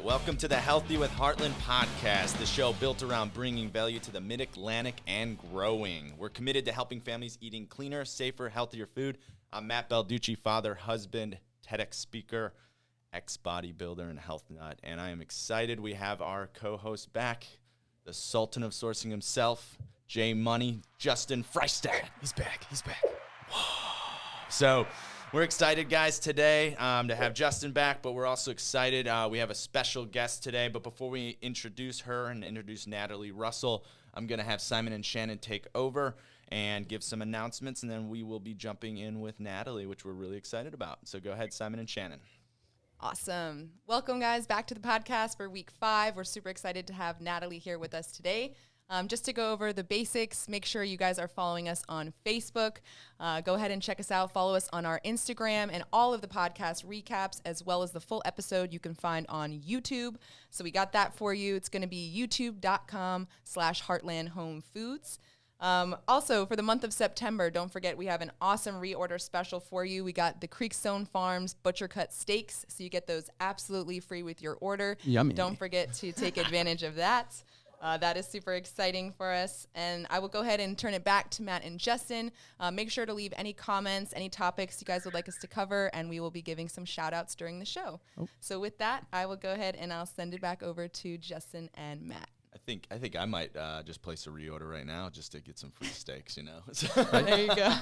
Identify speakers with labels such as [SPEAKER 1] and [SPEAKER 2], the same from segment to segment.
[SPEAKER 1] Welcome to the Healthy with Heartland podcast, the show built around bringing value to the Mid-Atlantic and growing. We're committed to helping families eating cleaner, safer, healthier food. I'm Matt Balducci, father, husband, TEDx speaker, ex-bodybuilder, and health nut. And I am excited we have our co-host back, the Sultan of Sourcing himself, J Money, Justin Frieshtat.
[SPEAKER 2] He's back.
[SPEAKER 1] So we're excited, guys, today to have Justin back, but we're also excited. We have a special guest today. But before we introduce her and introduce Natalie Russell, I'm going to have Simon and Shannon take over and give some announcements, and then we will be jumping in with Natalie, which we're really excited about. So go ahead, Simon and Shannon.
[SPEAKER 3] Awesome. Welcome, guys, back to the podcast for week 5. We're super excited to have Natalie here with us today. Just to go over the basics, make sure you guys are following us on Facebook. Go ahead and check us out. Follow us on our Instagram, and all of the podcast recaps, as well as the full episode, you can find on YouTube. So we got that for you. It's going to be youtube.com/Heartland Home Foods. Also, for the month of September, don't forget we have an awesome reorder special for you. We got the Creekstone Farms butcher cut steaks, so you get those absolutely free with your order.
[SPEAKER 2] Yummy.
[SPEAKER 3] Don't forget to take advantage of that. That is super exciting for us. And I will go ahead and turn it back to Matt and Justin. Make sure to leave any comments, any topics you guys would like us to cover, and we will be giving some shout outs during the show. So with that, I will go ahead and I'll send it back over to Justin and Matt.
[SPEAKER 1] I think I might just place a reorder right now just to get some free steaks, you know.
[SPEAKER 3] There you go.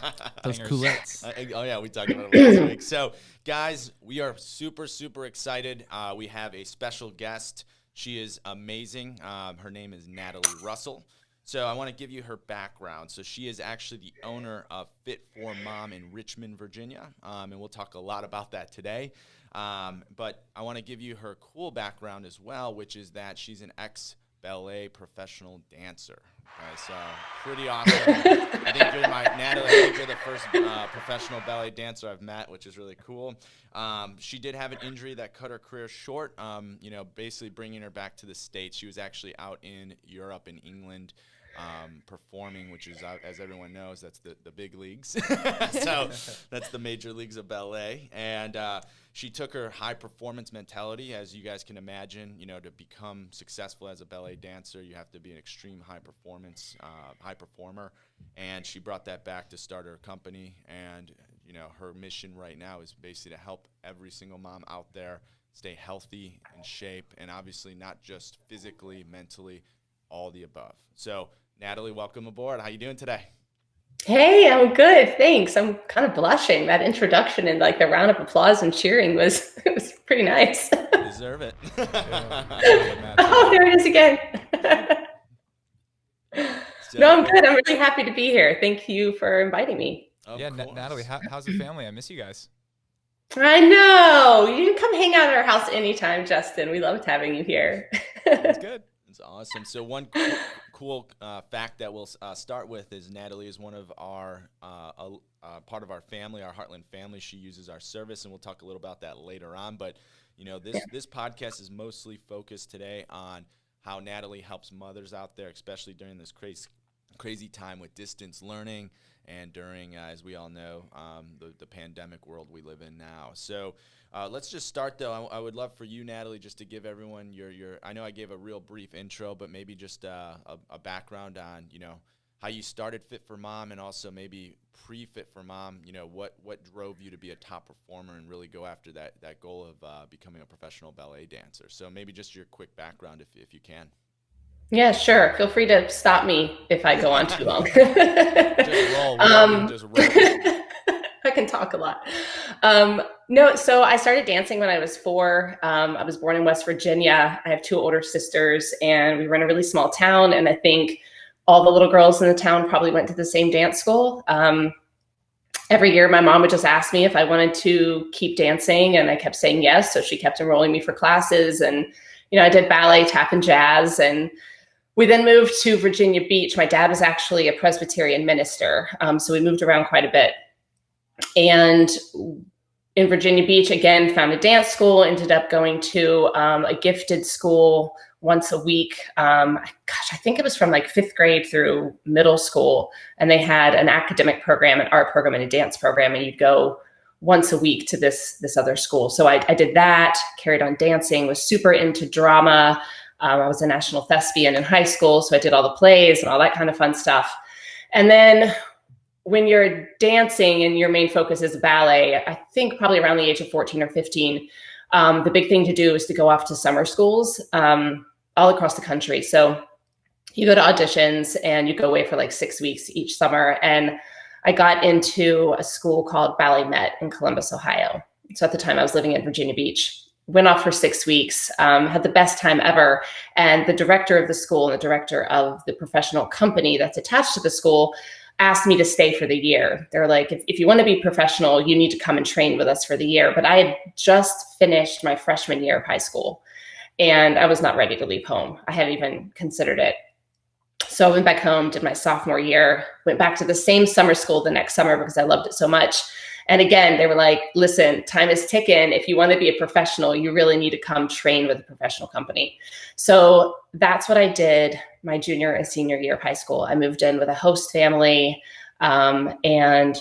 [SPEAKER 2] Those coulettes.
[SPEAKER 1] Oh, yeah, we talked about it last week. So, guys, we are super, super excited. We have a special guest. She is amazing. Her name is Natalie Russell. So I want to give you her background. So she is actually the owner of Fit4Mom in Richmond, Virginia, and we'll talk a lot about that today. But I want to give you her cool background as well, which is that she's an ex-ballet professional dancer. Okay, so pretty awesome. I think you're the first professional ballet dancer I've met, which is really cool. She did have an injury that cut her career short, basically bringing her back to the States. She was actually out in Europe and England performing, which is, as everyone knows, that's the big leagues. So that's the major leagues of ballet. And she took her high performance mentality, as you guys can imagine, to become successful as a ballet dancer, you have to be an extreme high performer. And she brought that back to start her company. And, her mission right now is basically to help every single mom out there stay healthy, in shape, and obviously not just physically, mentally, all the above. So, Natalie, welcome aboard. How you doing today?
[SPEAKER 4] Hey, I'm good. Thanks. I'm kind of blushing. That introduction and the round of applause and cheering was pretty nice.
[SPEAKER 1] You deserve it.
[SPEAKER 4] Oh, there it is again. No, I'm good. I'm really happy to be here. Thank you for inviting me.
[SPEAKER 2] Natalie, how's the family? I miss you guys.
[SPEAKER 4] I know. You can come hang out at our house anytime, Justin. We loved having you here.
[SPEAKER 2] That's good.
[SPEAKER 1] It's awesome. So one cool fact that we'll start with is Natalie is one of our part of our family, our Heartland family. She uses our service, and we'll talk a little about that later on. But this podcast is mostly focused today on how Natalie helps mothers out there, especially during this crazy time with distance learning and during, as we all know, the pandemic world we live in now. So let's just start, though. I would love for you, Natalie, just to give everyone your I know I gave a real brief intro, but maybe just a background on, how you started Fit4Mom, and also maybe pre-Fit4Mom, what drove you to be a top performer and really go after that goal of becoming a professional ballet dancer. So maybe just your quick background if you can.
[SPEAKER 4] Yeah, sure. Feel free to stop me if I go on too long.
[SPEAKER 1] Just roll.
[SPEAKER 4] Okay, can talk a lot. No, so I started dancing when I was 4. I was born in West Virginia. I have 2 older sisters, and we were in a really small town. And I think all the little girls in the town probably went to the same dance school. Every year, my mom would just ask me if I wanted to keep dancing, and I kept saying yes. So she kept enrolling me for classes, and I did ballet, tap, and jazz. And we then moved to Virginia Beach. My dad was actually a Presbyterian minister, so we moved around quite a bit. And in Virginia Beach, again, found a dance school. Ended up going to a gifted school once a week. I think it was from like 5th grade through middle school. And they had an academic program, an art program, and a dance program. And you'd go once a week to this other school. So I did that, carried on dancing, was super into drama. I was a national thespian in high school. So I did all the plays and all that kind of fun stuff. And then when you're dancing and your main focus is ballet, I think probably around the age of 14 or 15, the big thing to do is to go off to summer schools all across the country. So you go to auditions and you go away for like 6 weeks each summer. And I got into a school called Ballet Met in Columbus, Ohio. So at the time I was living in Virginia Beach. Went off for 6 weeks, had the best time ever. And the director of the school and the director of the professional company that's attached to the school asked me to stay for the year. They're like, if you want to be professional, you need to come and train with us for the year. But I had just finished my freshman year of high school, and I was not ready to leave home. I hadn't even considered it. So I went back home, did my sophomore year, went back to the same summer school the next summer because I loved it so much. And again, they were like, listen, time is ticking. If you want to be a professional, you really need to come train with a professional company. So that's what I did my junior and senior year of high school. I moved in with a host family and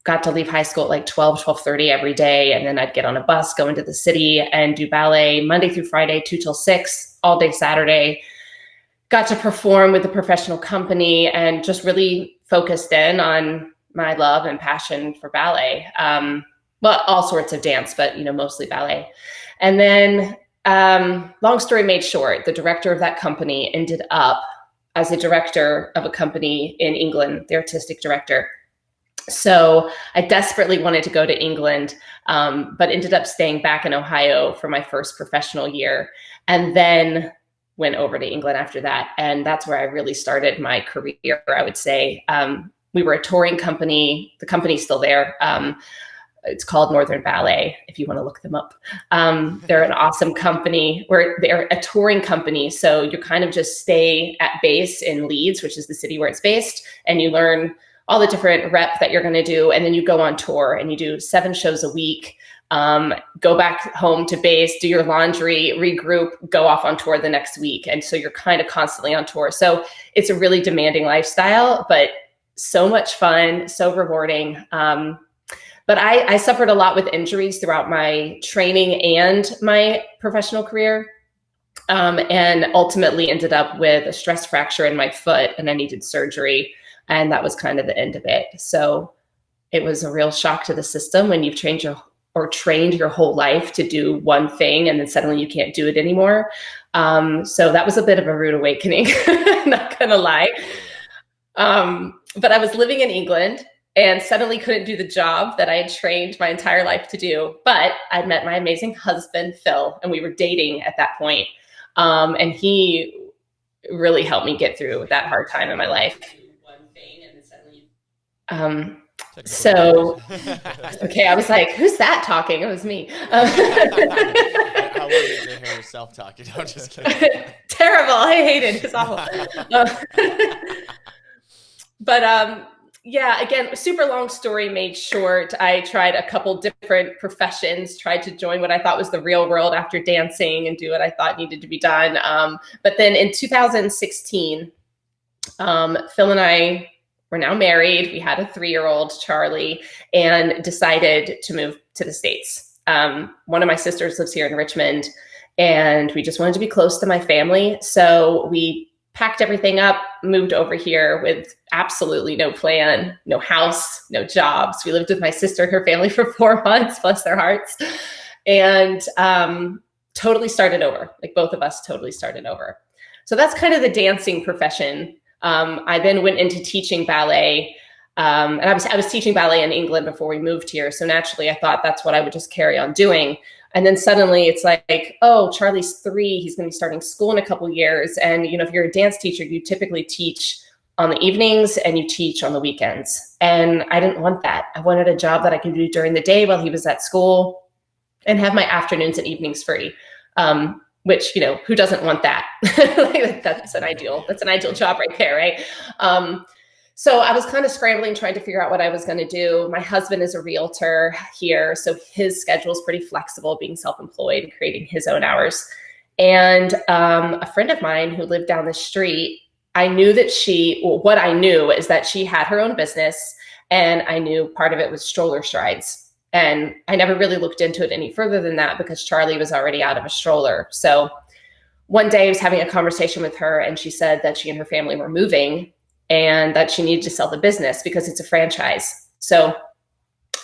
[SPEAKER 4] got to leave high school at like 12:30 every day. And then I'd get on a bus, go into the city and do ballet Monday through Friday, 2 till 6, all day Saturday. Got to perform with a professional company and just really focused in on my love and passion for ballet. Well, all sorts of dance, but mostly ballet. And then long story made short, the director of that company ended up as a director of a company in England, the artistic director. So I desperately wanted to go to England, but ended up staying back in Ohio for my first professional year, and then went over to England after that. And that's where I really started my career, I would say. We were a touring company. The company's still there. It's called Northern Ballet, if you want to look them up. They're an awesome company. They're a touring company. So you kind of just stay at base in Leeds, which is the city where it's based, and you learn all the different rep that you're going to do. And then you go on tour and you do 7 shows a week, go back home to base, do your laundry, regroup, go off on tour the next week. And so you're kind of constantly on tour. So it's a really demanding lifestyle, but so much fun, so rewarding. But I suffered a lot with injuries throughout my training and my professional career, and ultimately ended up with a stress fracture in my foot, and I needed surgery. And that was kind of the end of it. So it was a real shock to the system when you've trained your whole life to do one thing, and then suddenly you can't do it anymore. So that was a bit of a rude awakening, not gonna lie. But I was living in England and suddenly couldn't do the job that I had trained my entire life to do. But I'd met my amazing husband, Phil, and we were dating at that point. And he really helped me get through that hard time in my life. So, okay, I was like, who's that talking? It was me.
[SPEAKER 1] How was it to hear herself talking? I'm just kidding.
[SPEAKER 4] Terrible. I hate it. It's awful. But yeah, again, super long story made short. I tried a couple different professions, tried to join what I thought was the real world after dancing and do what I thought needed to be done. But then in 2016, Phil and I were now married. We had a 3-year-old, Charlie, and decided to move to the States. One of my sisters lives here in Richmond, and we just wanted to be close to my family. So we packed everything up, moved over here with absolutely no plan, no house, no jobs. We lived with my sister and her family for 4 months, bless their hearts, and totally started over. Like both of us totally started over. So that's kind of the dancing profession. I then went into teaching ballet And I was teaching ballet in England before we moved here. So naturally I thought that's what I would just carry on doing. And then suddenly it's like, oh, Charlie's 3, he's going to be starting school in a couple years. And, you know, if you're a dance teacher, you typically teach on the evenings and you teach on the weekends. And I didn't want that. I wanted a job that I could do during the day while he was at school and have my afternoons and evenings free. Which, you know, who doesn't want that? That's an ideal job right there, right? So I was kind of scrambling, trying to figure out what I was going to do. My husband is a realtor here, so his schedule is pretty flexible, being self-employed and creating his own hours. And a friend of mine who lived down the street, I knew that what I knew is that she had her own business, and I knew part of it was stroller strides. And I never really looked into it any further than that because Charlie was already out of a stroller. So one day I was having a conversation with her, and she said that she and her family were moving and that she needed to sell the business because it's a franchise. So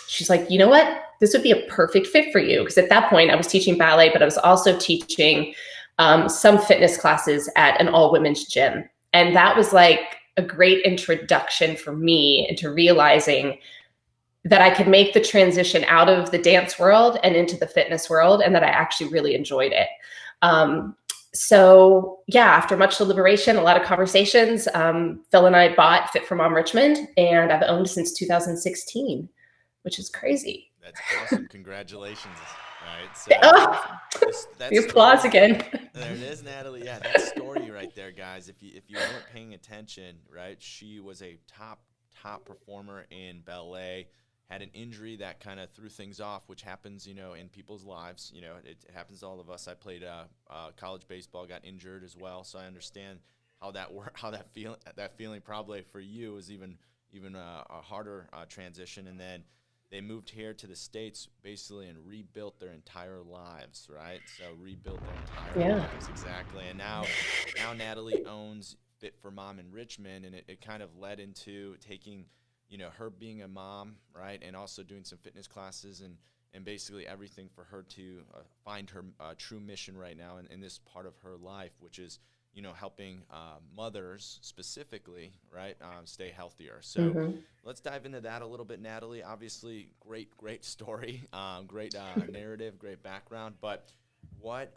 [SPEAKER 4] she's like, you know what? This would be a perfect fit for you. Because at that point I was teaching ballet, but I was also teaching some fitness classes at an all-women's gym. And that was like a great introduction for me into realizing that I could make the transition out of the dance world and into the fitness world, and that I actually really enjoyed it. So yeah, after much deliberation, a lot of conversations, Phil and I bought Fit4Mom Richmond, and I've owned since 2016, which is crazy.
[SPEAKER 1] That's awesome. Congratulations. All right. So
[SPEAKER 4] the applause again.
[SPEAKER 1] There it is, Natalie. Yeah, that story right there, guys. If you weren't paying attention, right, she was a top performer in ballet. Had an injury that kind of threw things off, which happens, you know, in people's lives. You know, it happens to all of us. I played college baseball, got injured as well, so I understand how that feeling probably for you was even a harder transition. And then they moved here to the States basically and rebuilt their entire lives, right? So rebuilt their entire lives, exactly. And now Natalie owns Fit4Mom in Richmond, and it kind of led into taking, you know, her being a mom, right, and also doing some fitness classes and basically everything for her to find her true mission right now in this part of her life, which is, you know, helping mothers specifically, right, stay healthier. So let's dive into that a little bit, Natalie. Obviously, great story, great narrative, great background. But what,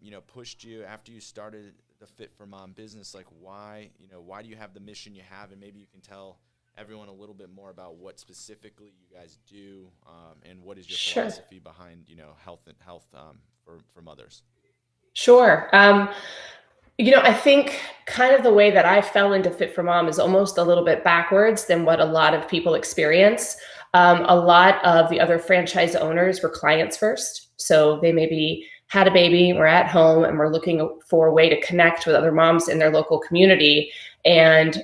[SPEAKER 1] you know, pushed you after you started the Fit4Mom business? Like, why do you have the mission you have? And maybe you can tell everyone a little bit more about what specifically you guys do, and what is your philosophy behind, you know, health for mothers? Sure.
[SPEAKER 4] You know, I think kind of the way that I fell into Fit4Mom is almost a little bit backwards than what a lot of people experience. A lot of the other franchise owners were clients first. So they maybe had a baby, were at home, and were looking for a way to connect with other moms in their local community, and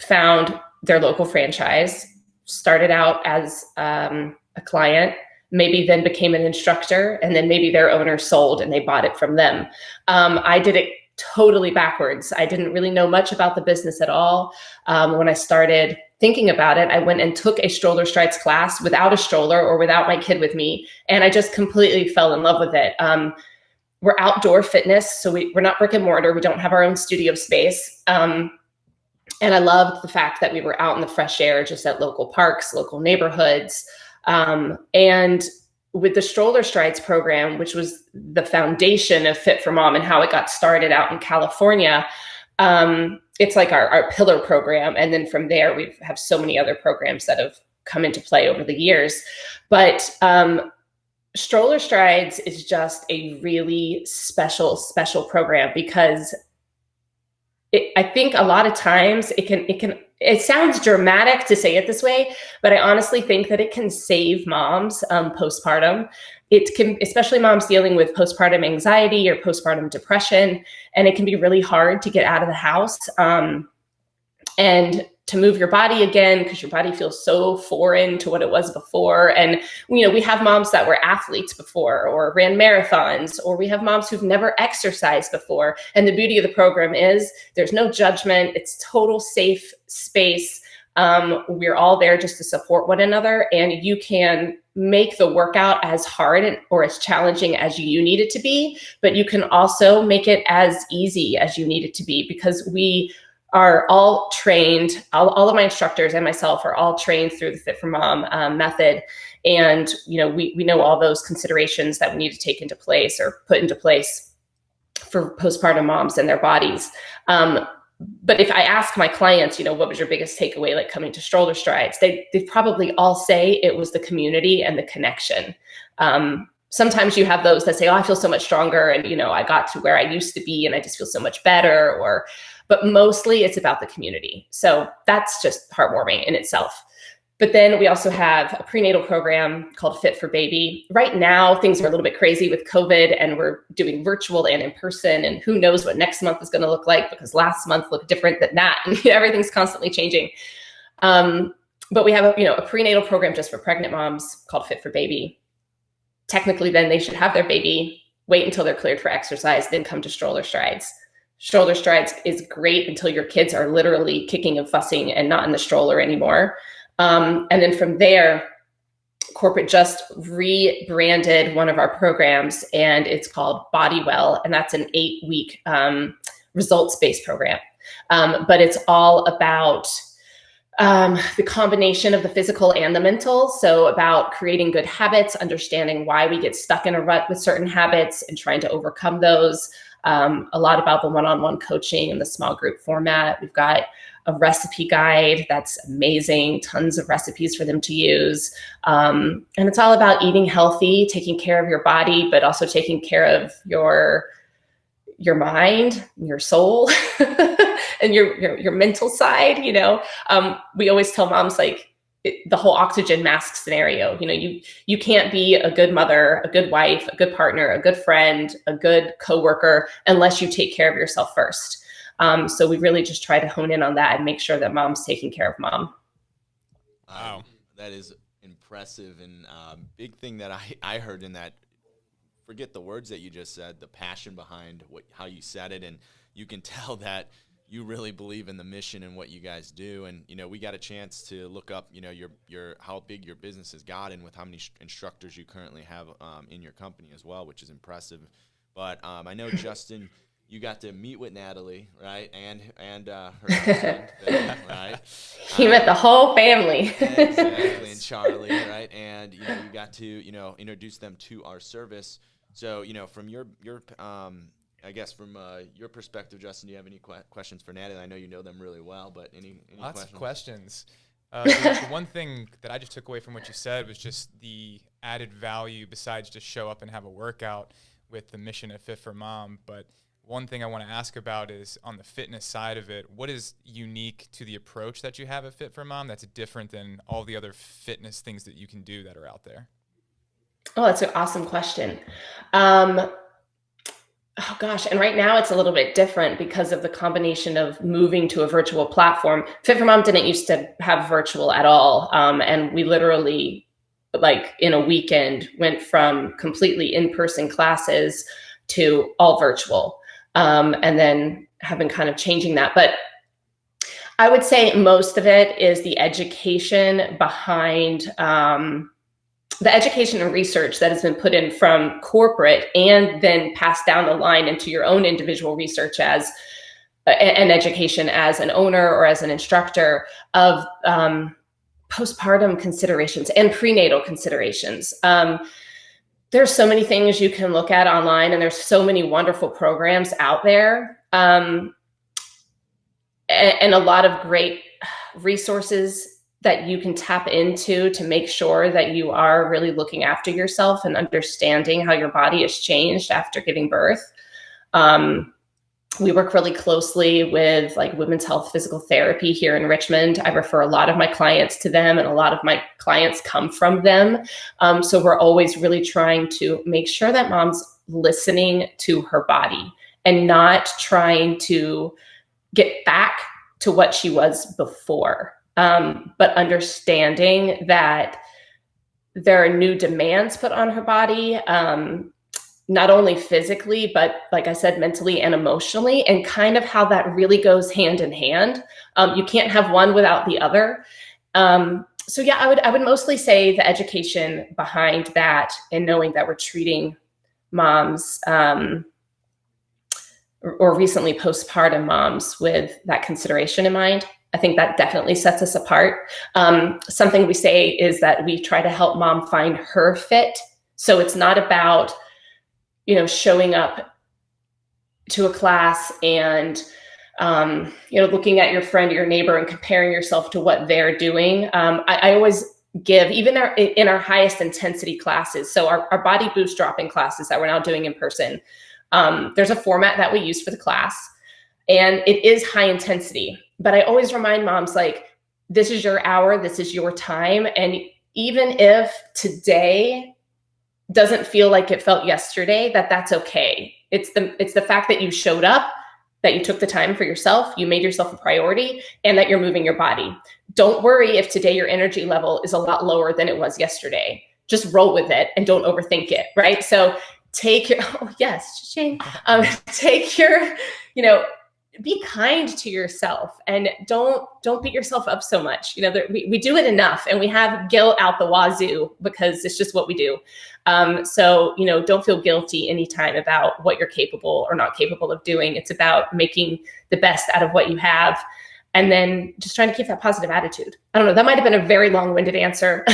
[SPEAKER 4] found their local franchise, started out as a client, maybe then became an instructor, and then maybe their owner sold and they bought it from them. I did it totally backwards. I didn't really know much about the business at all. When I started thinking about it, I went and took a stroller strides class without a stroller or without my kid with me. And I just completely fell in love with it. We're outdoor fitness, so we're not brick and mortar. We don't have our own studio space. And I loved the fact that we were out in the fresh air, just at local parks, local neighborhoods. And with the Stroller Strides program, which was the foundation of Fit4Mom and how it got started out in California, it's like our pillar program. And then from there, we have so many other programs that have come into play over the years. But Stroller Strides is just a really special program because I think a lot of times it sounds dramatic to say it this way, but I honestly think that it can save moms postpartum. It can, especially moms dealing with postpartum anxiety or postpartum depression, and it can be really hard to get out of the house and to move your body again because your body feels so foreign to what it was before. And, you know, we have moms that were athletes before or ran marathons, or we have moms who've never exercised before. And the beauty of the program is there's no judgment. It's total safe space. We're all there just to support one another, and you can make the workout as hard or as challenging as you need it to be, but you can also make it as easy as you need it to be, because we are all trained. All of my instructors and myself are all trained through the Fit4Mom method. And, we know all those considerations that we need to take into place or put into place for postpartum moms and their bodies. But if I ask my clients, what was your biggest takeaway, like coming to Stroller Strides, they probably all say it was the community and the connection. Sometimes you have those that say, oh, I feel so much stronger. And, I got to where I used to be and I just feel so much better. But mostly it's about the community. So that's just heartwarming in itself. But then we also have a prenatal program called Fit4Baby. Right now, things are a little bit crazy with COVID and we're doing virtual and in person, and who knows what next month is going to look like, because last month looked different than that. And everything's constantly changing. But we have a prenatal program just for pregnant moms called Fit4Baby. Technically, then they should have their baby, wait until they're cleared for exercise, then come to Stroller Strides. Stroller Strides is great until your kids are literally kicking and fussing and not in the stroller anymore. And then from there, corporate just rebranded one of our programs, and it's called Body Well, and that's an 8-week results-based program. But it's all about the combination of the physical and the mental. So about creating good habits, understanding why we get stuck in a rut with certain habits and trying to overcome those. A lot about the one-on-one coaching and the small group format. We've got a recipe guide that's amazing, tons of recipes for them to use. And it's all about eating healthy, taking care of your body, but also taking care of your mind, your soul, and your mental side. We always tell moms, the whole oxygen mask scenario. You can't be a good mother, a good wife, a good partner, a good friend, a good coworker unless you take care of yourself first. So we really just try to hone in on that and make sure that mom's taking care of mom.
[SPEAKER 1] Wow, that is impressive, and big thing that I heard in that. Forget the words that you just said, the passion behind how you said it, and you can tell that you really believe in the mission and what you guys do. And we got a chance to look up your how big your business has gotten with how many instructors you currently have in your company as well, which is impressive. But I know, Justin, you got to meet with Natalie, right, and her husband, right?
[SPEAKER 4] He met the whole family.
[SPEAKER 1] Exactly, and Charlie, right? And you got to introduce them to our service. So from your I guess from your perspective, Justin, do you have any questions for Natalie? I know you know them really well, but any
[SPEAKER 2] lots
[SPEAKER 1] questions?
[SPEAKER 2] of questions. The one thing that I just took away from what you said was just the added value besides just show up and have a workout with the mission of Fit4Mom. But one thing I want to ask about is on the fitness side of it, what is unique to the approach that you have at Fit4Mom that's different than all the other fitness things that you can do that are out there?
[SPEAKER 4] Oh, that's an awesome question. Oh gosh, and right now it's a little bit different because of the combination of moving to a virtual platform. Fit4Mom didn't used to have virtual at all. And we literally, in a weekend, went from completely in-person classes to all virtual. And then have been kind of changing that. But I would say most of it is the education behind the education and research that has been put in from corporate and then passed down the line into your own individual research as an education as an owner or as an instructor of postpartum considerations and prenatal considerations. There's so many things you can look at online, and there's so many wonderful programs out there, and a lot of great resources that you can tap into to make sure that you are really looking after yourself and understanding how your body has changed after giving birth. We work really closely with women's health physical therapy here in Richmond. I refer a lot of my clients to them, and a lot of my clients come from them. So we're always really trying to make sure that mom's listening to her body and not trying to get back to what she was before. But understanding that there are new demands put on her body, not only physically, but like I said, mentally and emotionally, and kind of how that really goes hand in hand. You can't have one without the other. So yeah, I would mostly say the education behind that and knowing that we're treating moms or recently postpartum moms with that consideration in mind. I think that definitely sets us apart. Something we say is that we try to help mom find her fit. So it's not about, showing up to a class and, looking at your friend or your neighbor and comparing yourself to what they're doing. I always give, even in our highest intensity classes, so our body boost drop-in classes that we're now doing in person, there's a format that we use for the class, and it is high intensity. But I always remind moms, like, this is your hour, this is your time. And even if today doesn't feel like it felt yesterday, that's okay. It's the fact that you showed up, that you took the time for yourself, you made yourself a priority, and that you're moving your body. Don't worry if today your energy level is a lot lower than it was yesterday. Just roll with it and don't overthink it, right? So take your, be kind to yourself and don't beat yourself up so much. We do it enough, and we have guilt out the wazoo because it's just what we do. So don't feel guilty anytime about what you're capable or not capable of doing. It's about making the best out of what you have, and then just trying to keep that positive attitude. I don't know. That might have been a very long-winded answer.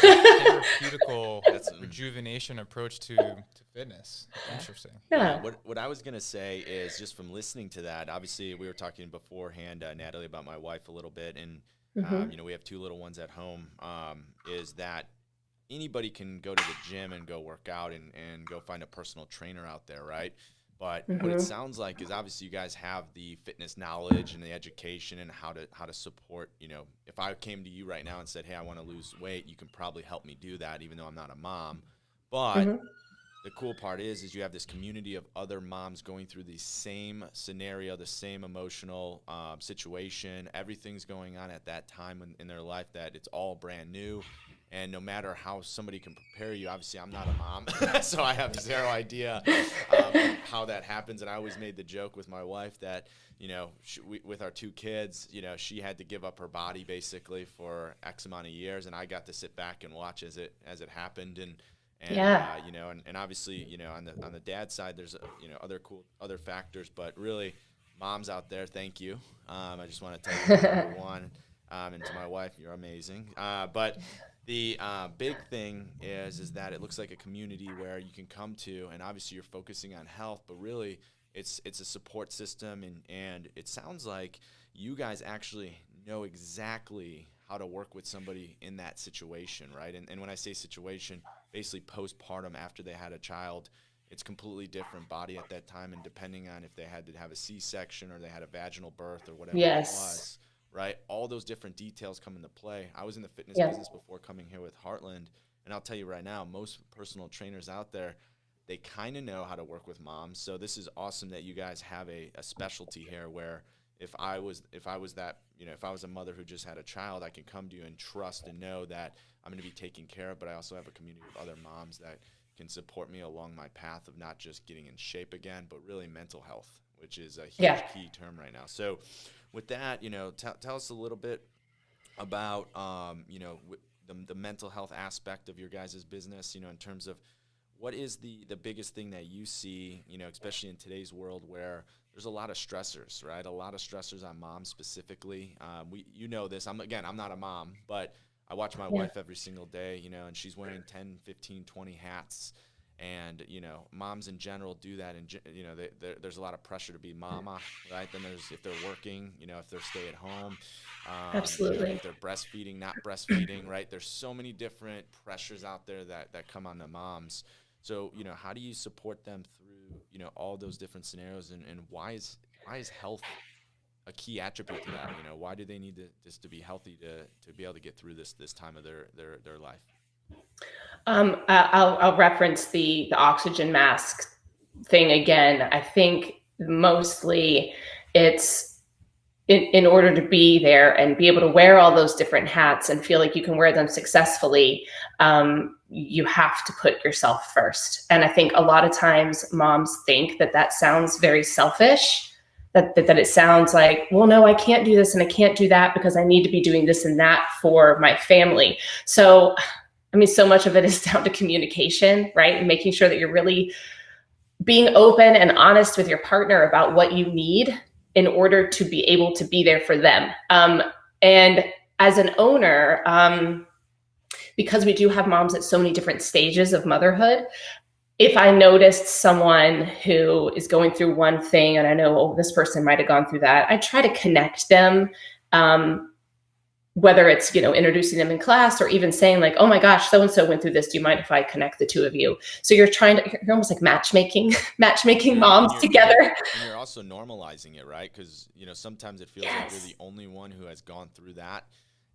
[SPEAKER 2] Therapeutical rejuvenation approach to fitness. Interesting.
[SPEAKER 4] Yeah.
[SPEAKER 1] What I was going to say is, just from listening to that, obviously we were talking beforehand, Natalie, about my wife a little bit, and we have 2 little ones at home, is that anybody can go to the gym and go work out and go find a personal trainer out there, right? But what it sounds like is, obviously you guys have the fitness knowledge and the education and how to support, if I came to you right now and said, hey, I want to lose weight, you can probably help me do that, even though I'm not a mom. But the cool part is you have this community of other moms going through the same scenario, the same emotional situation. Everything's going on at that time in their life, that it's all brand new. And no matter how somebody can prepare you, obviously I'm not a mom, so I have zero idea how that happens. And I always made the joke with my wife that, with our 2 kids, she had to give up her body basically for X amount of years, and I got to sit back and watch as it happened. And obviously, on the dad side, there's other factors, but really, moms out there, thank you. I just want to tell you, number one, and to my wife, you're amazing. But the big thing is that it looks like a community where you can come to, and obviously you're focusing on health, but really it's a support system, and it sounds like you guys actually know exactly how to work with somebody in that situation, right? And when I say situation, basically postpartum, after they had a child, it's completely different body at that time, and depending on if they had to have a C-section or they had a vaginal birth or whatever it was, right? All those different details come into play. I was in the fitness business before coming here with Heartland, and I'll tell you right now, most personal trainers out there, they kind of know how to work with moms. So this is awesome that you guys have a specialty here where if I was that, if I was a mother who just had a child, I can come to you and trust and know that I'm going to be taken care of, but I also have a community of other moms that can support me along my path of not just getting in shape again, but really mental health, which is a huge key term right now. So with that, tell us a little bit about, the mental health aspect of your guys' business, in terms of what is the biggest thing that you see, especially in today's world where there's a lot of stressors, right? A lot of stressors on moms specifically. This. I'm not a mom, but I watch my wife every single day, and she's wearing 10, 15, 20 hats. And, moms in general do that. And, there's a lot of pressure to be mama, right? Then if they're working, if they're stay at home.
[SPEAKER 4] Absolutely.
[SPEAKER 1] If they're breastfeeding, not breastfeeding, right? There's so many different pressures out there that come on the moms. So, how do you support them through, all those different scenarios, and why is health a key attribute to that? Why do they need to be healthy to be able to get through this time of their life?
[SPEAKER 4] I'll reference the oxygen mask thing again. I think mostly it's in order to be there and be able to wear all those different hats and feel like you can wear them successfully, you have to put yourself first. And I think a lot of times moms think that sounds very selfish, that it sounds like, well, no, I can't do this and I can't do that because I need to be doing this and that for my family. So, so much of it is down to communication, right? And making sure that you're really being open and honest with your partner about what you need in order to be able to be there for them. And as an owner, because we do have moms at so many different stages of motherhood, if I noticed someone who is going through one thing and I know, oh, this person might have gone through that, I try to connect them, whether it's, introducing them in class or even saying like, oh my gosh, so-and-so went through this. Do you mind if I connect the two of you? So you're almost like matchmaking moms together.
[SPEAKER 1] And you're also normalizing it, right? Because, sometimes it feels like you're the only one who has gone through that.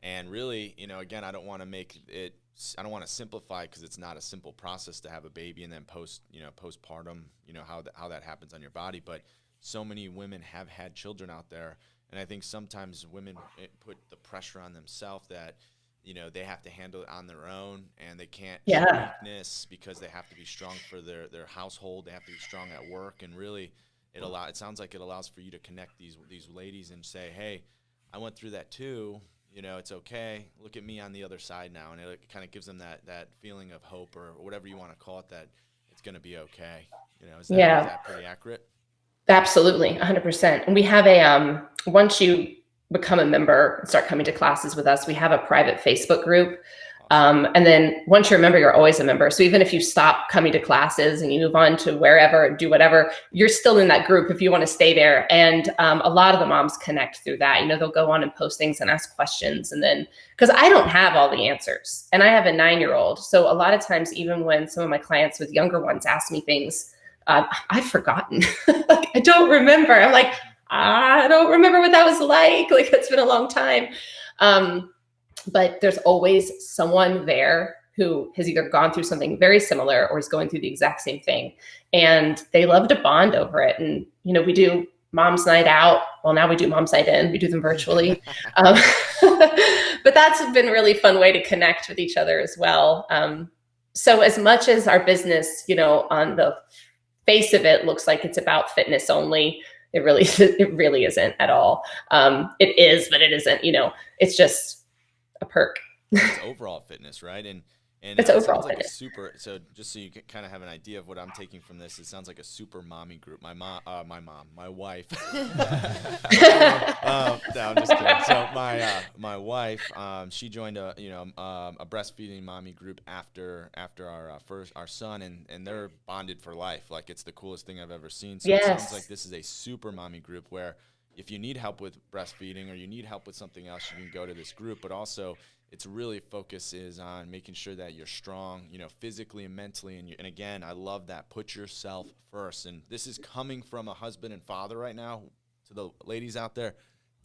[SPEAKER 1] And really, again, I don't want to simplify, because it's not a simple process to have a baby and then postpartum, how that happens on your body. But so many women have had children out there. And I think sometimes women put the pressure on themselves that, they have to handle it on their own, and they can't show weakness because they have to be strong for their household. They have to be strong at work. And really, it sounds like it allows for you to connect these ladies and say, hey, I went through that too. It's okay. Look at me on the other side now. And it kind of gives them that feeling of hope, or whatever you want to call it, that it's going to be okay. Is that pretty accurate?
[SPEAKER 4] Absolutely, 100%. And we have once you become a member and start coming to classes with us, we have a private Facebook group. And then once you're a member, you're always a member. So even if you stop coming to classes and you move on to wherever, do whatever, you're still in that group if you want to stay there. And a lot of the moms connect through that. They'll go on and post things and ask questions. And then, because I don't have all the answers, and I have a 9-year-old. So a lot of times, even when some of my clients with younger ones ask me things, I've forgotten. Like, I don't remember. I'm like, I don't remember what that was like. Like, it's been a long time. But there's always someone there who has either gone through something very similar or is going through the exact same thing. And they love to bond over it. And, we do Mom's Night Out. Well, now we do Mom's Night In. We do them virtually. But that's been a really fun way to connect with each other as well. So as much as our business, on the face of it looks like it's about fitness only, it really isn't at all. It is, but it isn't. It's just a perk.
[SPEAKER 1] It's overall fitness, right? And
[SPEAKER 4] it's overall
[SPEAKER 1] like
[SPEAKER 4] fitness.
[SPEAKER 1] So just so you can kind of have an idea of what I'm taking from this, it sounds like a super mommy group. My wife. No, I'm just kidding. So my wife, she joined a breastfeeding mommy group after our son, and they're bonded for life. Like, it's the coolest thing I've ever seen. So It sounds like this is a super mommy group where if you need help with breastfeeding or you need help with something else, you can go to this group. But also, its really focus is on making sure that you're strong, physically and mentally. And again, I love that. Put yourself first. And this is coming from a husband and father right now. To the ladies out there,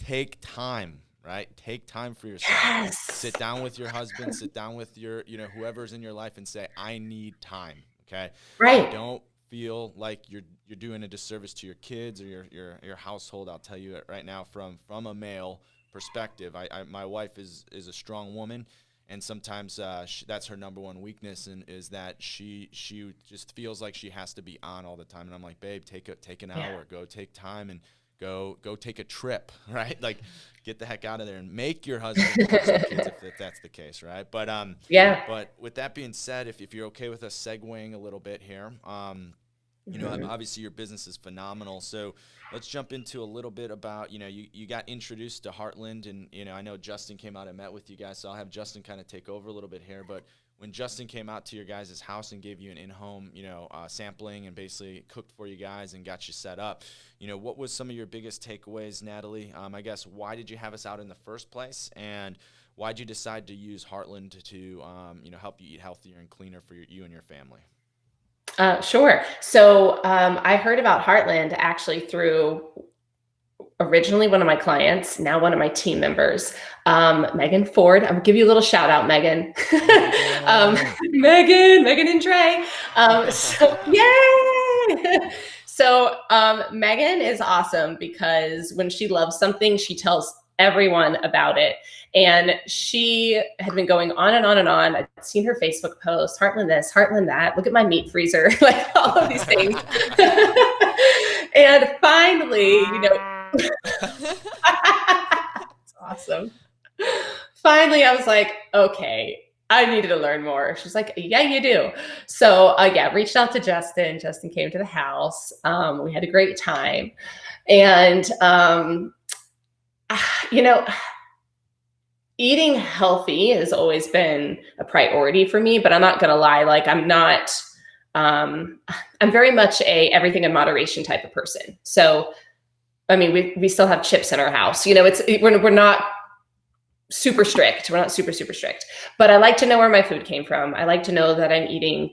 [SPEAKER 1] take time, right? Take time for yourself.
[SPEAKER 4] Yes.
[SPEAKER 1] Sit down with your husband. Sit down with your, whoever's in your life, and say, I need time. Okay.
[SPEAKER 4] Right.
[SPEAKER 1] Don't feel like you're doing a disservice to your kids or your household. I'll tell you it right now from a male perspective. My wife is a strong woman, and sometimes that's her number one weakness, and is that she just feels like she has to be on all the time. And I'm like, babe, take an hour, go take time and go take a trip, right? Like, get the heck out of there and make your husband have some kids if that's the case, right? But But with that being said, if you're okay with us segueing a little bit here, obviously your business is phenomenal. So let's jump into a little bit about, you got introduced to Heartland, and, I know Justin came out and met with you guys, so I'll have Justin kind of take over a little bit here. But when Justin came out to your guys' house and gave you an in-home, sampling and basically cooked for you guys and got you set up, what was some of your biggest takeaways, Natalie? I guess, why did you have us out in the first place? And why did you decide to use Heartland to, help you eat healthier and cleaner for you and your family?
[SPEAKER 4] Sure. So I heard about Heartland actually through originally one of my clients, now one of my team members, Megan Ford. I'm gonna give you a little shout out, Megan. Megan and Trey. So yay! So Megan is awesome because when she loves something, she tells everyone about it. And she had been going on and on and on. I'd seen her Facebook post, Heartland this, Heartland that, look at my meat freezer, like all of these things. And finally, it's awesome. Finally, I was like, okay, I needed to learn more. She's like, yeah, you do. So yeah, reached out to Justin. Justin came to the house. We had a great time. And, you know, eating healthy has always been a priority for me, but I'm not going to lie. Like I'm not, I'm very much a everything in moderation type of person. So, I mean, we still have chips in our house, you know, we're not super strict. We're not super strict, but I like to know where my food came from. I like to know that I'm eating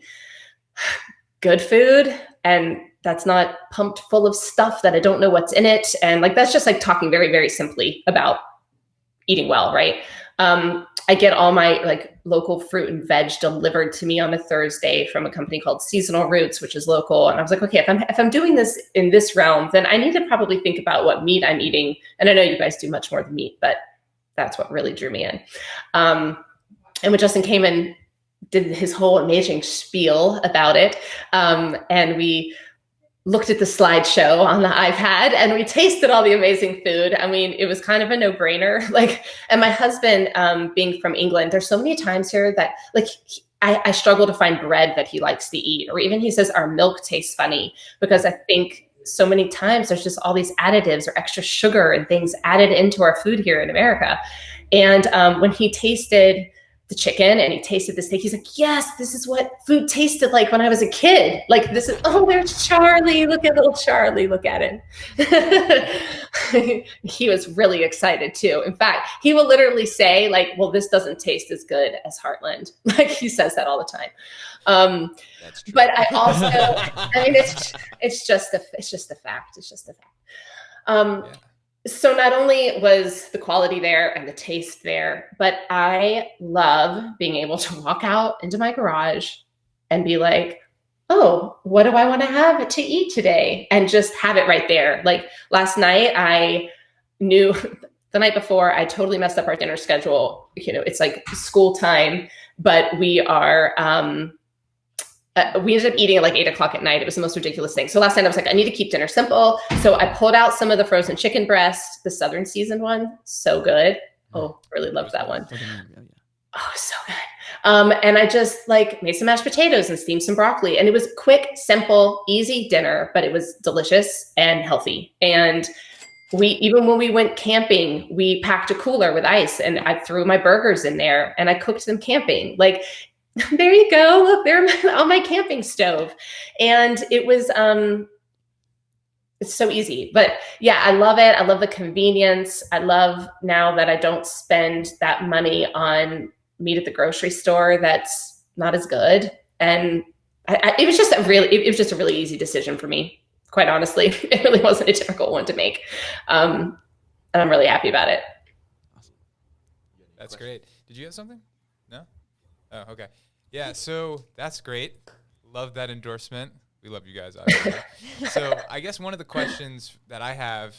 [SPEAKER 4] good food and that's not pumped full of stuff that I don't know what's in it. And like, that's just like talking very, very simply about eating well, right? I get all my like local fruit and veg delivered to me on a Thursday from a company called Seasonal Roots, which is local. And I was like, okay, if I'm doing this in this realm, then I need to probably think about what meat I'm eating. And I know you guys do much more than meat, but that's what really drew me in. And when Justin came and did his whole amazing spiel about it, and we looked at the slideshow on the iPad and we tasted all the amazing food. I mean, it was kind of a no-brainer. Like, and my husband, being from England, there's so many times here that like I struggle to find bread that he likes to eat, or even he says our milk tastes funny, because I think so many times there's just all these additives or extra sugar and things added into our food here in America. And when he tasted the chicken and he tasted the steak, he's like, yes, this is what food tasted like when I was a kid. Like this is, oh, there's Charlie. Look at little Charlie. Look at him. He was really excited too. In fact, he will literally say like, well, this doesn't taste as good as Heartland. Like he says that all the time.
[SPEAKER 1] That's true.
[SPEAKER 4] But I also, I mean, it's just a fact. It's just a fact.
[SPEAKER 1] Yeah.
[SPEAKER 4] So not only was the quality there and the taste there, but I love being able to walk out into my garage and be like, oh, what do I want to have to eat today? And just have it right there. Like last night, I knew the night before, I totally messed up our dinner schedule. You know, it's like school time, but we are, we ended up eating at like 8 o'clock at night. It was the most ridiculous thing. So last night I was like, I need to keep dinner simple. So I pulled out some of the frozen chicken breast, the Southern seasoned one. So good. Oh, really loved that one. Oh, so good. And I just like made some mashed potatoes and steamed some broccoli. And it was quick, simple, easy dinner, but it was delicious and healthy. And even when we went camping, we packed a cooler with ice and I threw my burgers in there and I cooked them camping. Like, there you go. Look, they're on my camping stove. And it was, it's so easy, but yeah, I love it. I love the convenience. I love now that I don't spend that money on meat at the grocery store. That's not as good. And it was just a really easy decision for me. Quite honestly, it really wasn't a difficult one to make. And I'm really happy about it.
[SPEAKER 1] Awesome.
[SPEAKER 2] That's great. Did you have something? No? Oh, okay. Yeah, so that's great. Love that endorsement. We love you guys, obviously. So I guess one of the questions that I have,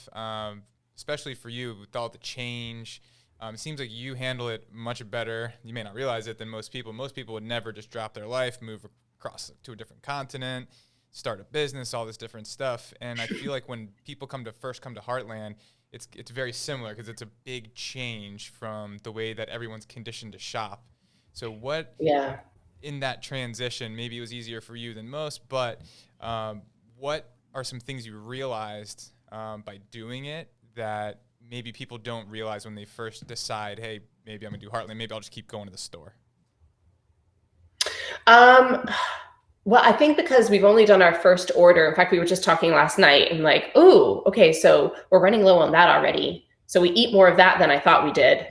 [SPEAKER 2] especially for you with all the change, it seems like you handle it much better. You may not realize it than most people. Most people would never just drop their life, move across to a different continent, start a business, all this different stuff. And I feel like when people first come to Heartland, it's very similar because it's a big change from the way that everyone's conditioned to shop. So what in that transition, maybe it was easier for you than most, but what are some things you realized by doing it that maybe people don't realize when they first decide, hey, maybe I'm gonna do Heartland, maybe I'll just keep going to the store?
[SPEAKER 4] Well, I think because we've only done our first order. In fact, we were just talking last night and like, oh, okay, so we're running low on that already. So we eat more of that than I thought we did.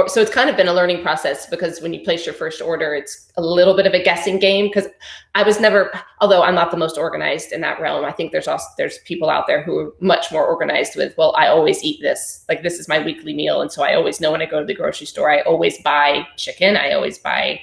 [SPEAKER 4] So it's kind of been a learning process because when you place your first order, it's a little bit of a guessing game because I was never, although I'm not the most organized in that realm, I think there's people out there who are much more organized with, well, I always eat this, like this is my weekly meal. And so I always know when I go to the grocery store, I always buy chicken, I always buy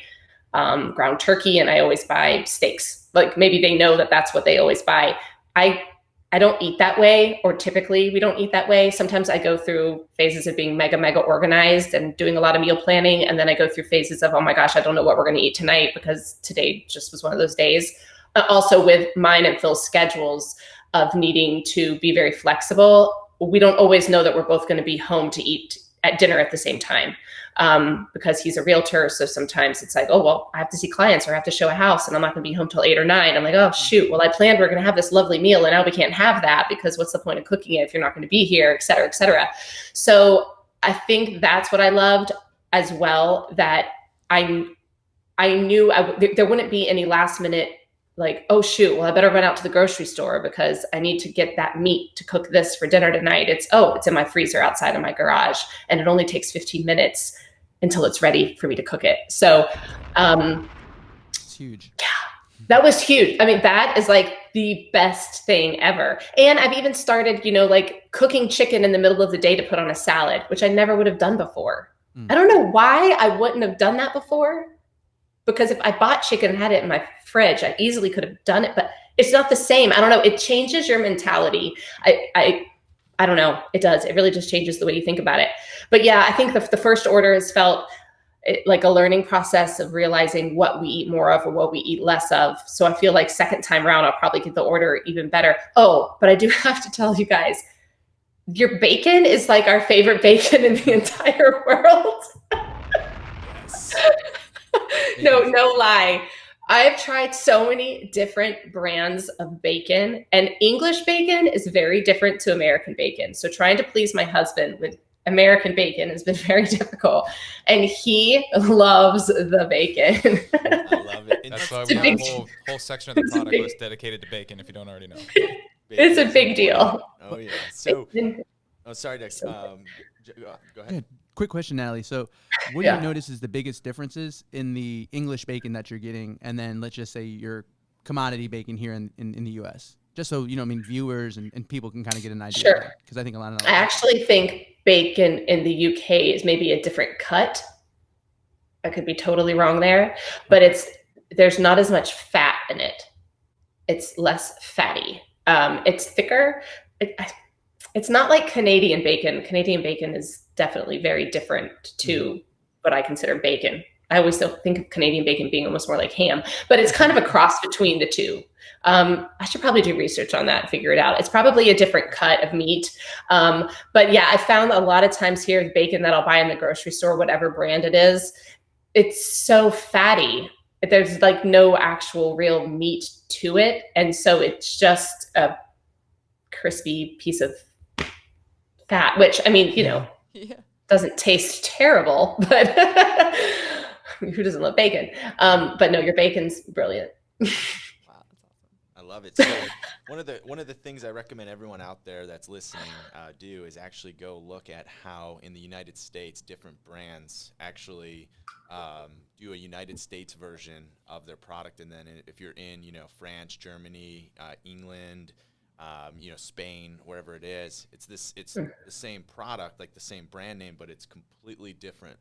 [SPEAKER 4] ground turkey, and I always buy steaks. Like maybe they know that that's what they always buy. I don't eat that way, or typically we don't eat that way. Sometimes I go through phases of being mega organized and doing a lot of meal planning. And then I go through phases of, oh my gosh, I don't know what we're going to eat tonight because today just was one of those days. Also with mine and Phil's schedules of needing to be very flexible. We don't always know that we're both going to be home to eat at dinner at the same time, because he's a realtor. So sometimes it's like, oh, well, I have to see clients or I have to show a house and I'm not going to be home till 8 or 9. I'm like, oh, shoot. Well, I planned we're going to have this lovely meal and now we can't have that because what's the point of cooking it if you're not going to be here, et cetera, et cetera. So I think that's what I loved as well, that I knew there wouldn't be any last minute like, oh shoot, well, I better run out to the grocery store because I need to get that meat to cook this for dinner tonight. It's in my freezer outside of my garage and it only takes 15 minutes until it's ready for me to cook it. So
[SPEAKER 5] it's huge.
[SPEAKER 4] Yeah, that was huge. I mean, that is like the best thing ever. And I've even started, like cooking chicken in the middle of the day to put on a salad, which I never would have done before. I don't know why I wouldn't have done that before. Because if I bought chicken and had it in my fridge, I easily could have done it, but it's not the same. I don't know. It changes your mentality. I don't know. It does. It really just changes the way you think about it. But yeah, I think the first order has felt like a learning process of realizing what we eat more of or what we eat less of. So I feel like second time around, I'll probably get the order even better. Oh, but I do have to tell you guys, your bacon is like our favorite bacon in the entire world. No lie. I've tried so many different brands of bacon, and English bacon is very different to American bacon. So trying to please my husband with American bacon has been very difficult, and he loves the bacon.
[SPEAKER 1] I love it.
[SPEAKER 2] That's why we have a whole section of the product list dedicated to bacon, if you don't already know.
[SPEAKER 4] It's a big deal.
[SPEAKER 1] Oh, yeah. So, sorry, Dex. Go ahead.
[SPEAKER 5] Yeah, quick question, Natalie. So what do you notice is the biggest differences in the English bacon that you're getting, and then let's just say your commodity bacon here in the U.S.? Just so, viewers and people can kind of get an idea.
[SPEAKER 4] Sure.
[SPEAKER 5] Because I think a lot of
[SPEAKER 4] I actually think bacon in the UK is maybe a different cut. I could be totally wrong there, but there's not as much fat in it. It's less fatty. It's thicker. It's not like Canadian bacon. Canadian bacon is definitely very different to what I consider bacon. I always still think of Canadian bacon being almost more like ham, but it's kind of a cross between the two. I should probably do research on that and figure it out. It's probably a different cut of meat. But yeah, I found a lot of times here, the bacon that I'll buy in the grocery store, whatever brand it is, it's so fatty. There's like no actual real meat to it. And so it's just a crispy piece of fat, which doesn't taste terrible, but who doesn't love bacon? But no, your bacon's brilliant.
[SPEAKER 1] Wow, that's awesome. I love it. So one of the things I recommend everyone out there that's listening do is actually go look at how in the United States different brands actually do a United States version of their product, and then if you're in France, Germany, England, Spain, wherever it is, it's the same product, like the same brand name, but it's completely different.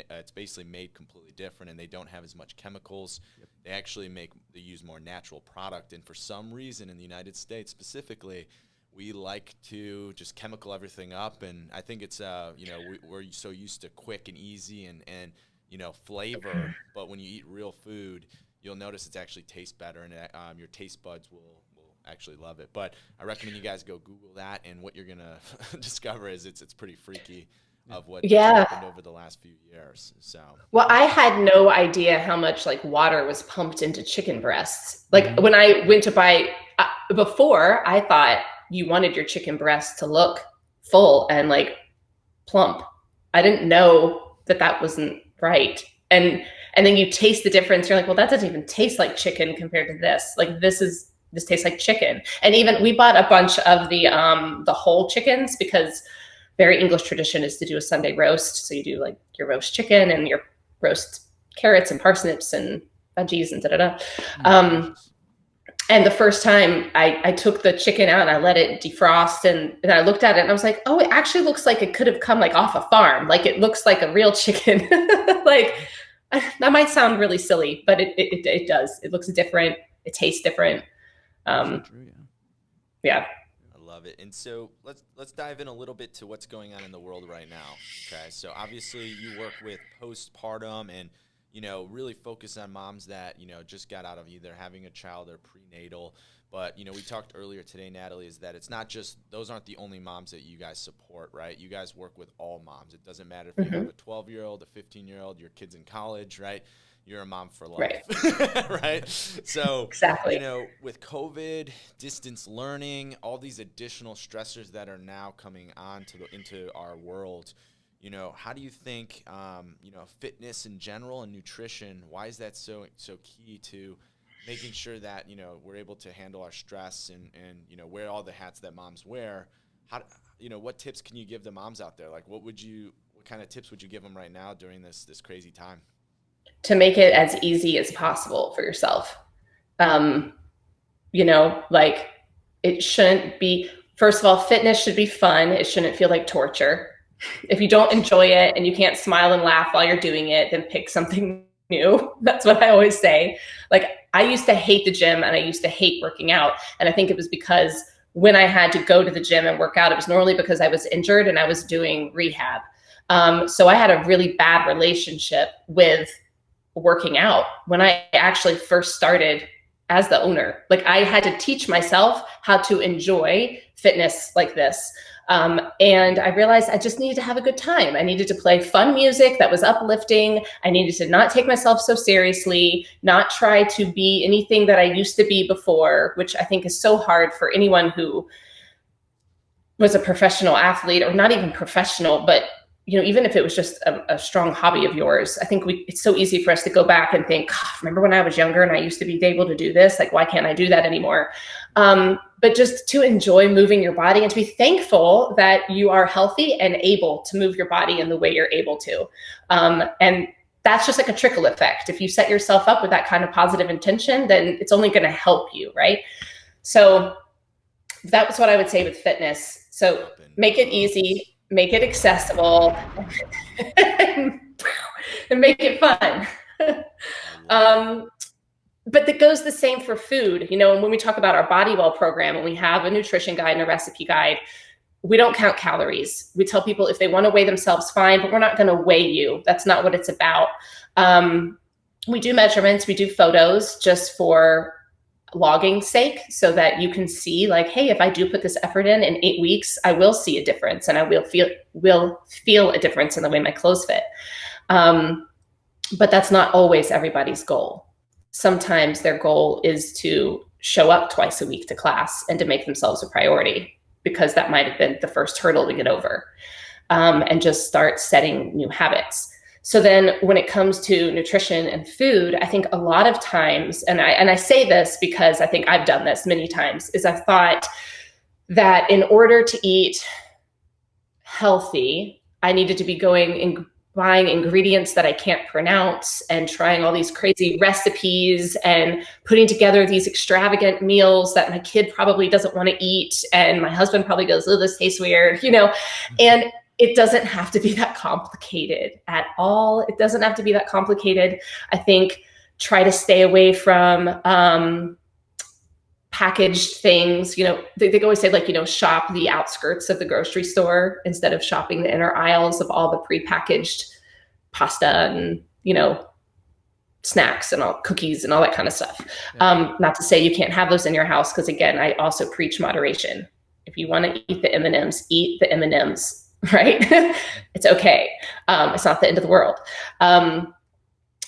[SPEAKER 1] It's basically made completely different, and they don't have as much chemicals. Yep. They use more natural product, and for some reason in the United States specifically, we like to just chemical everything up, and I think it's we're so used to quick and easy and flavor, but when you eat real food, you'll notice it actually tastes better, and your taste buds will actually love it. But I recommend you guys go Google that, and what you're gonna discover is it's pretty freaky of what happened over the last few years. So
[SPEAKER 4] I had no idea how much like water was pumped into chicken breasts. Like when I went to buy before, I thought you wanted your chicken breast to look full and like plump. I didn't know that wasn't right. And then you taste the difference. You're like, well, that doesn't even taste like chicken compared to this. Like this tastes like chicken. And even we bought a bunch of the whole chickens because very English tradition is to do a Sunday roast. So you do like your roast chicken and your roast carrots and parsnips and veggies and and the first time I took the chicken out and I let it defrost and I looked at it and I was like, oh, it actually looks like it could have come like off a farm. Like it looks like a real chicken. Like that might sound really silly, but it does. It looks different. It tastes different. Yeah.
[SPEAKER 1] I love it. And so let's dive in a little bit to what's going on in the world right now. Okay. So obviously you work with postpartum and really focus on moms that, just got out of either having a child or prenatal. But, we talked earlier today, Natalie, is that it's not just, those aren't the only moms that you guys support, right? You guys work with all moms. It doesn't matter if you have a 12-year-old, a 15-year-old, your kid's in college, right? You're a mom for life, right? So,
[SPEAKER 4] exactly.
[SPEAKER 1] with COVID, distance learning, all these additional stressors that are now coming on into our world, how do you think, fitness in general and nutrition, why is that so key to making sure that, we're able to handle our stress and wear all the hats that moms wear? What tips can you give the moms out there? Like, what kind of tips would you give them right now during this crazy time?
[SPEAKER 4] To make it as easy as possible for yourself. Like, it shouldn't be, first of all, fitness should be fun. It shouldn't feel like torture. If you don't enjoy it and you can't smile and laugh while you're doing it, then pick something new. That's what I always say. Like, I used to hate the gym and I used to hate working out. And I think it was because when I had to go to the gym and work out, it was normally because I was injured and I was doing rehab. So I had a really bad relationship with working out when I actually first started as the owner. Like, I had to teach myself how to enjoy fitness like this. And I realized I just needed to have a good time. I needed to play fun music that was uplifting. I needed to not take myself so seriously, not try to be anything that I used to be before, which I think is so hard for anyone who was a professional athlete, or not even professional, but even if it was just a strong hobby of yours. I think it's so easy for us to go back and think, remember when I was younger and I used to be able to do this? Like, why can't I do that anymore? But just to enjoy moving your body and to be thankful that you are healthy and able to move your body in the way you're able to. And that's just like a trickle effect. If you set yourself up with that kind of positive intention, then it's only going to help you, right? So that was what I would say with fitness. So make it easy, make it accessible, and make it fun. But that goes the same for food. And when we talk about our Body Well program, and we have a nutrition guide and a recipe guide, we don't count calories. We tell people if they want to weigh themselves, fine, but we're not going to weigh you. That's not what it's about. We do measurements, we do photos just for logging sake, so that you can see, like, hey, if I do put this effort in 8 weeks, I will see a difference, and I will feel a difference in the way my clothes fit. But that's not always everybody's goal. Sometimes their goal is to show up twice a week to class and to make themselves a priority, because that might have been the first hurdle to get over, and just start setting new habits. So then when it comes to nutrition and food, I think a lot of times, and I say this because I think I've done this many times, is I've thought that in order to eat healthy, I needed to be going and buying ingredients that I can't pronounce and trying all these crazy recipes and putting together these extravagant meals that my kid probably doesn't want to eat. And my husband probably goes, oh, this tastes weird, and it doesn't have to be that complicated at all. It doesn't have to be that complicated. I think try to stay away from packaged things. They always say, like, shop the outskirts of the grocery store instead of shopping the inner aisles of all the prepackaged pasta and, snacks and all cookies and all that kind of stuff. Yeah. Not to say you can't have those in your house, because again, I also preach moderation. If you want to eat the M&Ms, eat the M&Ms. Right? It's okay. It's not the end of the world.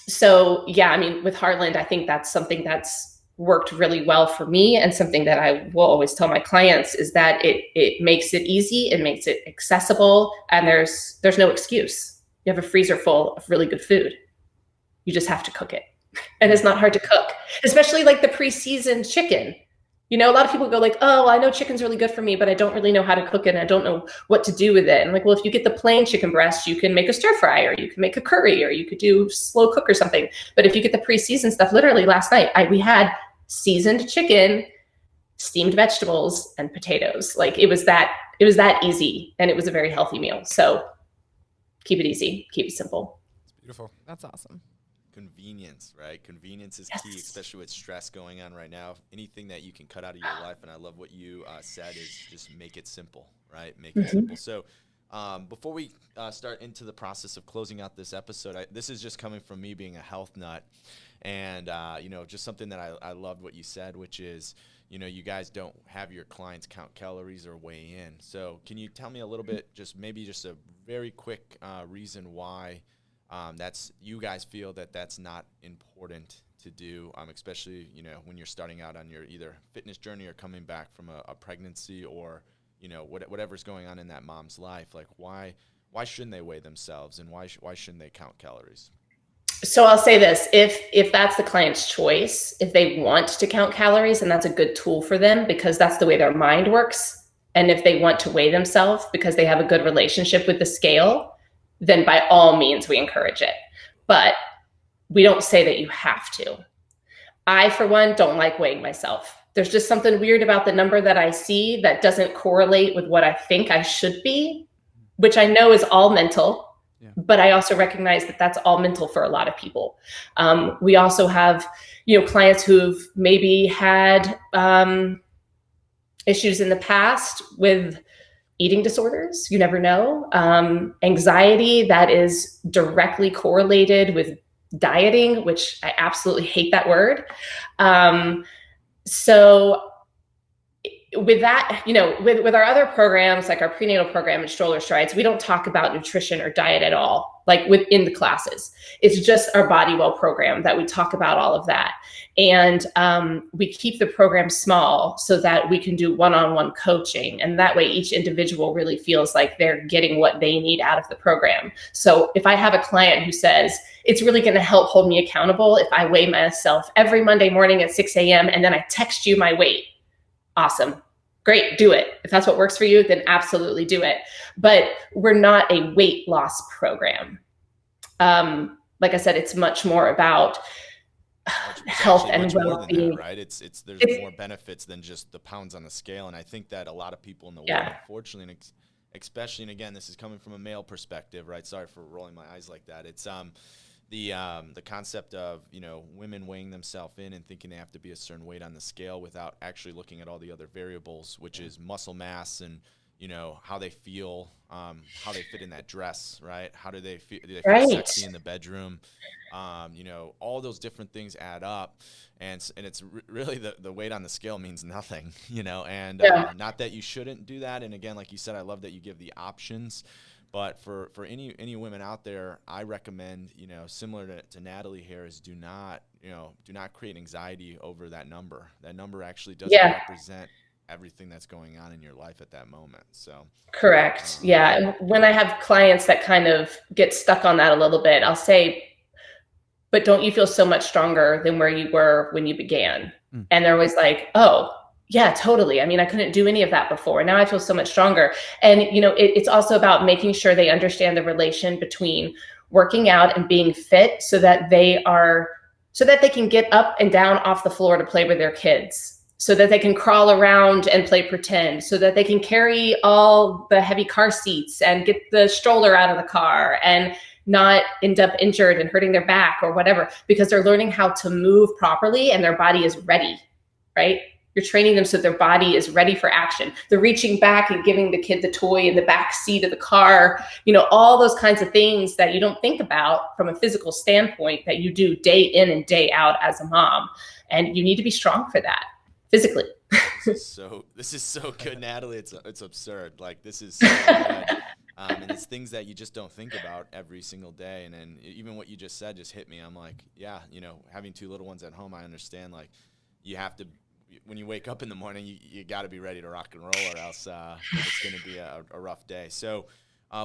[SPEAKER 4] So yeah, I mean, with Heartland, I think that's something that's worked really well for me, and something that I will always tell my clients is that it makes it easy, it makes it accessible, and there's no excuse. You have a freezer full of really good food. You just have to cook it. And it's not hard to cook, especially like the pre-seasoned chicken. A lot of people go like, oh, I know chicken's really good for me, but I don't really know how to cook it, and I don't know what to do with it. And I'm like, well, if you get the plain chicken breast, you can make a stir fry, or you can make a curry, or you could do slow cook or something. But if you get the pre-seasoned stuff, literally last night, we had seasoned chicken, steamed vegetables, and potatoes. Like, it was that easy, and it was a very healthy meal. So keep it easy, keep it simple.
[SPEAKER 2] It's beautiful.
[SPEAKER 3] That's awesome.
[SPEAKER 1] Convenience, right? Convenience is key, especially with stress going on right now. Anything that you can cut out of your life, and I love what you said, is just make it simple, right? Make it simple. So Before we start into the process of closing out this episode, this is just coming from me being a health nut, and just something that I loved what you said, which is, you guys don't have your clients count calories or weigh in. So can you tell me a little bit, maybe just a very quick reason why you guys feel that that's not important to do, especially when you're starting out on your either fitness journey or coming back from a pregnancy or whatever's going on in that mom's life. Like why shouldn't they weigh themselves, and why shouldn't they count calories?
[SPEAKER 4] So I'll say this, if that's the client's choice, if they want to count calories, and that's a good tool for them because that's the way their mind works. And if they want to weigh themselves because they have a good relationship with the scale, then by all means we encourage it. But we don't say that you have to. I, for one, don't like weighing myself. There's just something weird about the number that I see that doesn't correlate with what I think I should be, which I know is all mental. Yeah. But I also recognize that that's all mental for a lot of people. We also have, clients who've maybe had issues in the past with eating disorders. You never know. Anxiety that is directly correlated with dieting, which I absolutely hate that word. So with that, with our other programs, like our prenatal program and stroller strides, we don't talk about nutrition or diet at all, like within the classes. It's just our Body Well program that we talk about all of that. And we keep the program small so that we can do one-on-one coaching. And that way each individual really feels like they're getting what they need out of the program. So if I have a client who says, it's really going to help hold me accountable if I weigh myself every Monday morning at 6 a.m. and then I text you my weight. Awesome. Great. Do it. If that's what works for you, then absolutely do it. But we're not a weight loss program. Like I said, it's much more about health and well-being.
[SPEAKER 1] Right? There's more benefits than just the pounds on the scale. And I think that a lot of people in the world, unfortunately, and especially, and again, this is coming from a male perspective, right? Sorry for rolling my eyes like that. It's the concept of women weighing themselves in and thinking they have to be a certain weight on the scale without actually looking at all the other variables, which is muscle mass and how they feel, how they fit in that dress, right? How do they feel? Do they feel sexy in the bedroom? All those different things add up, and it's really the weight on the scale means nothing, and not that you shouldn't do that. And again, like you said, I love that you give the options. But for any women out there, I recommend, similar to Natalie here, is do not create anxiety over that number. That number actually doesn't represent everything that's going on in your life at that moment. So
[SPEAKER 4] correct. And when I have clients that kind of get stuck on that a little bit, I'll say, but don't you feel so much stronger than where you were when you began? And they're always like, oh, yeah, totally. I mean, I couldn't do any of that before. Now I feel so much stronger. And, it's also about making sure they understand the relation between working out and being fit so that they can get up and down off the floor to play with their kids, so that they can crawl around and play pretend, so that they can carry all the heavy car seats and get the stroller out of the car and not end up injured and hurting their back or whatever, because they're learning how to move properly and their body is ready, right? You're training them so their body is ready for action. They're reaching back and giving the kid the toy in the back seat of the car, all those kinds of things that you don't think about from a physical standpoint that you do day in and day out as a mom. And you need to be strong for that physically.
[SPEAKER 1] This is so good, Natalie. It's absurd. Like, this is so good. And it's things that you just don't think about every single day. And then even what you just said just hit me. I'm like, having two little ones at home, I understand, like, you have to, when you wake up in the morning, you got to be ready to rock and roll, or else it's going to be a rough day. So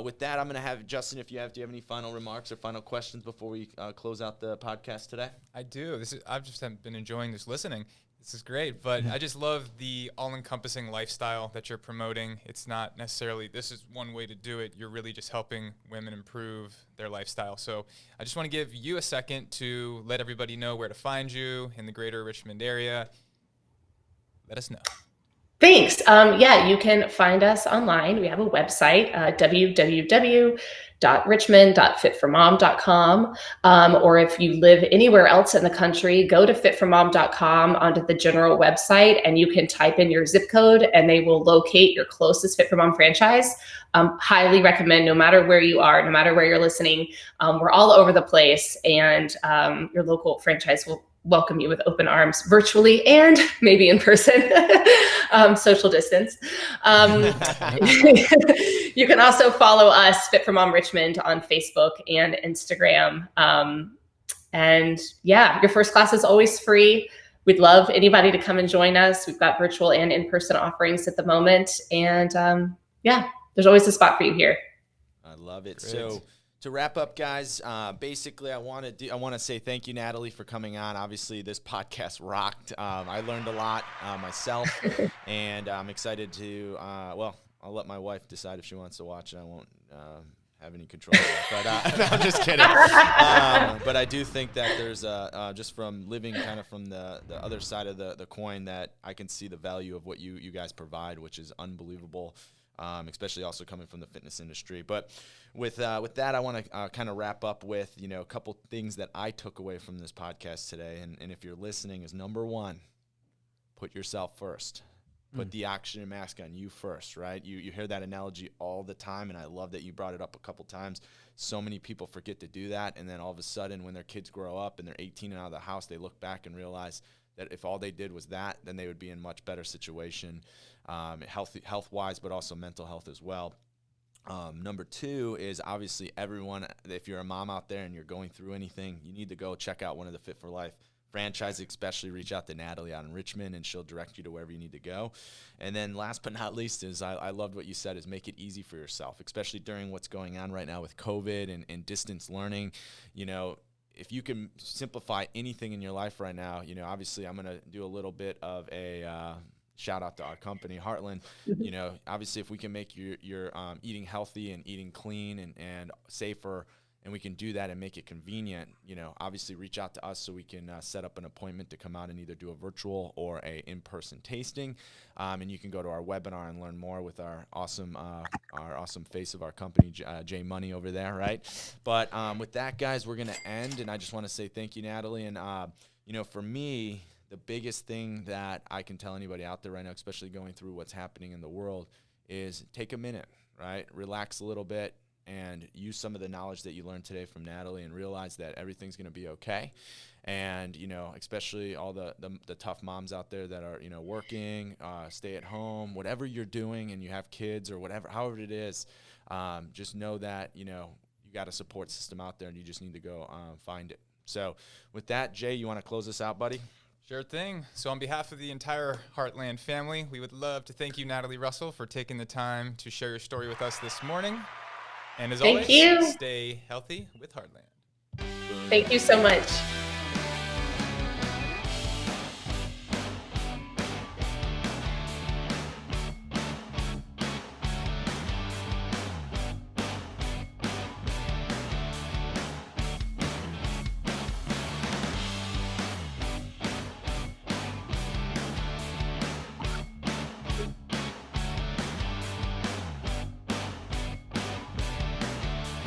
[SPEAKER 1] with that, I'm going to have Justin, do you have any final remarks or final questions before we close out the podcast today?
[SPEAKER 2] I do. I've just been enjoying this listening. This is great, but I just love the all-encompassing lifestyle that you're promoting. It's not necessarily, this is one way to do it. You're really just helping women improve their lifestyle. So I just want to give you a second to let everybody know where to find you in the greater Richmond area. Let us know.
[SPEAKER 4] Thanks. Yeah, you can find us online. We have a website, www.richmond.fit4mom.com. Or if you live anywhere else in the country, go to fit4mom.com onto the general website, and you can type in your zip code and they will locate your closest Fit for Mom franchise. Highly recommend, no matter where you are, no matter where you're listening, we're all over the place, and your local franchise will welcome you with open arms, virtually and maybe in person, social distance. You can also follow us, Fit for Mom Richmond, on Facebook and Instagram. And yeah, your first class is always free. We'd love anybody to come and join us. We've got virtual and in-person offerings at the moment. And yeah, there's always a spot for you here.
[SPEAKER 1] I love it.
[SPEAKER 2] Great.
[SPEAKER 1] So to wrap up, guys, basically, I want to say thank you, Natalie, for coming on. Obviously, this podcast rocked. I learned a lot myself, and I'm excited to. Well, I'll let my wife decide if she wants to watch it. I won't have any control of it. But no, I'm just kidding. But I do think that there's just from living kind of from the other side of the coin, that I can see the value of what you guys provide, which is unbelievable. Especially also coming from the fitness industry. But with that, I want to kind of wrap up with, a couple things that I took away from this podcast today. And if you're listening, is number one, put yourself first. Put the oxygen mask on you first, right? You hear that analogy all the time, and I love that you brought it up a couple times. So many people forget to do that, and then all of a sudden when their kids grow up and they're 18 and out of the house, they look back and realize that if all they did was that, then they would be in much better situation, health-wise, but also mental health as well. Number two is obviously everyone, if you're a mom out there and you're going through anything, you need to go check out one of the Fit for Life franchises, especially reach out to Natalie out in Richmond, and she'll direct you to wherever you need to go. And then last but not least is I loved what you said, is make it easy for yourself, especially during what's going on right now with COVID and distance learning. If you can simplify anything in your life right now, obviously I'm going to do a little bit of a shout out to our company, Heartland. Obviously if we can make your eating healthy and eating clean and safer, and we can do that and make it convenient, obviously reach out to us so we can set up an appointment to come out and either do a virtual or a in-person tasting. And you can go to our webinar and learn more with our awesome face of our company, Jay Money over there, right? But with that, guys, we're going to end, and I just want to say thank you, Natalie. And, for me, the biggest thing that I can tell anybody out there right now, especially going through what's happening in the world, is take a minute, right? Relax a little bit and use some of the knowledge that you learned today from Natalie, and realize that everything's going to be okay. And, especially all the tough moms out there that are, working, stay at home, whatever you're doing, and you have kids or whatever, however it is, just know that, you got a support system out there, and you just need to go find it. So with that, Jay, you want to close us out, buddy?
[SPEAKER 2] Sure thing. So on behalf of the entire Heartland family, we would love to thank you, Natalie Russell, for taking the time to share your story with us this morning. And as always, stay healthy with Heartland.
[SPEAKER 4] Thank you so much.